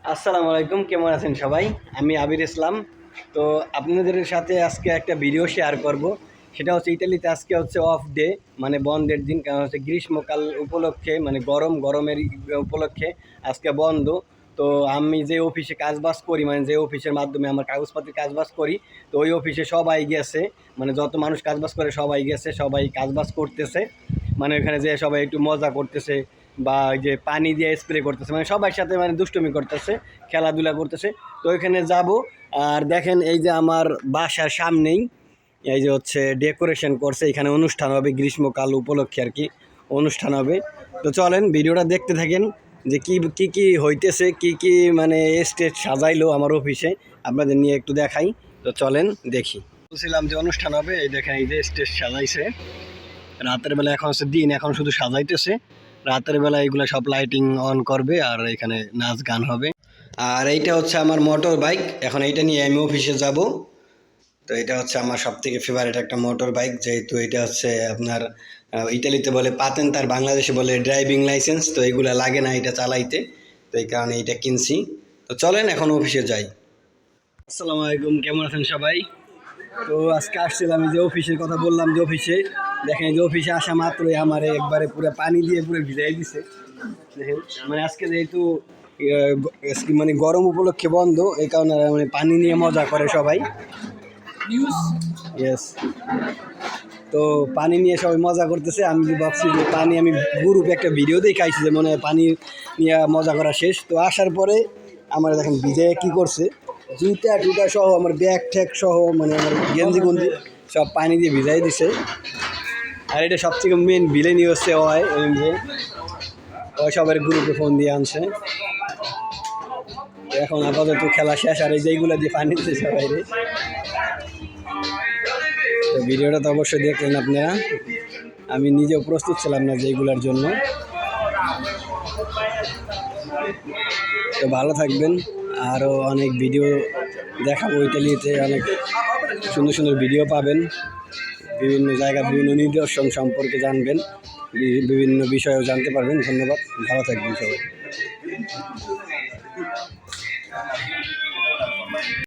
আসসালামু আলাইকুম, কেমন আছেন সবাই? আমি আবির ইসলাম। তো আপনাদের সাথে আজকে একটা ভিডিও শেয়ার করব। সেটা হচ্ছে ইতালিতে আজকে হচ্ছে অফ ডে, মানে বন্ধের দিন। কারণ হচ্ছে গ্রীষ্মকাল উপলক্ষে, মানে গরমের উপলক্ষে আজকে বন্ধ। তো আমি যে অফিসে কাজবাজ করি, মানে যে অফিসের মাধ্যমে আমার কাগজপাতির কাজবাজ করি, তো ওই অফিসে সবাই গেছে, মানে যত মানুষ কাজবাজ করে সবাই গেছে, সবাই কাজবাজ করতেছে। মানে ওখানে যে সবাই একটু মজা করতেছে, বা ওই যে পানি দিয়ে স্প্রে করতেছে, মানে সবার সাথে মানে দুষ্টুমি করতেছে, খেলাধুলা করতেছে। তো ওইখানে যাব। আর দেখেন, এই যে আমার বাসার সামনেই এই যে হচ্ছে ডেকোরেশন করছে, এখানে অনুষ্ঠান হবে গ্রীষ্মকাল উপলক্ষে আর কি, অনুষ্ঠান হবে। তো চলেন ভিডিওটা দেখতে থাকেন যে কি কি কি হইতেছে, কি কি মানে স্টেজ সাজাইলো আমার অফিসে, আপনাদের নিয়ে একটু দেখাই। তো চলেন দেখি। বলছিলাম যে অনুষ্ঠান হবে, এই দেখেন এই যে স্টেজ সাজাইছে রাতের বেলা। এখন হচ্ছে দিন, এখন শুধু সাজাইতেছে। রাতের বেলা এগুলো সব লাইটিং অন করবে, আর এখানে নাচ গান হবে। আর এইটা হচ্ছে আমার মোটর বাইক, এখন এইটা নিয়ে আমি অফিসে যাব। তো এটা হচ্ছে আমার সব থেকে ফেভারিট একটা মোটর বাইক, যেহেতু এটা হচ্ছে আপনার ইটালিতে বলে পাতেন্ট, আর বাংলাদেশে বলে ড্রাইভিং লাইসেন্স। তো এগুলা লাগে না এটা চালাইতে, তো এই কারণে এটা কিনছি। তো চলেন এখন অফিসে যাই। আসসালামু আলাইকুম, কেমন আছেন সবাই? তো আজকে আসছিলাম, আমি যে অফিসের কথা বললাম, যে অফিসে দেখেন, যে অফিসে আসা মাত্রই আমার একবারে পুরো পানি দিয়ে পুরো ভিজাই দিছে। দেখেন, মানে আজকে যেহেতু মানে গরম উপলক্ষে বন্ধ, এই কারণে মানে পানি নিয়ে মজা করে সবাই। ইয়েস। তো পানি নিয়ে সবাই মজা করতেছে। আমি ভাবছি যে পানি, আমি গ্রুপে একটা ভিডিও দেখাইছি যে মনে হয় পানি নিয়ে মজা করা শেষ। তো আসার পরে আমার দেখেন ভিজে কি করছে, জুতা টুটা সহ আমার ব্যাগ ট্যাগ সহ, মানে আমার গেঞ্জি গুঞ্জি সব পানি দিয়ে ভিজাই দিছে। আর এটা সবথেকে মেন ভিলেনি হচ্ছে ওই যে সবার গ্রুপে ফোন দিয়ে আনছে। এখন আপাতত খেলা শেষ, আর এই যেগুলো দিয়ে পানি দিচ্ছে সবাই। তো ভিডিওটা তো অবশ্যই দেখলেন আপনারা। আমি নিজেও প্রস্তুত ছিলাম না যে এইগুলোর জন্য। তো ভালো থাকবেন, আরও অনেক ভিডিও দেখাবো। ইতালিতে অনেক সুন্দর সুন্দর ভিডিও পাবেন, বিভিন্ন জায়গা, বিভিন্ন নিদর্শন সম্পর্কে জানবেন, বিভিন্ন বিষয়েও জানতে পারবেন। ধন্যবাদ, ভালো থাকবেন সবাই।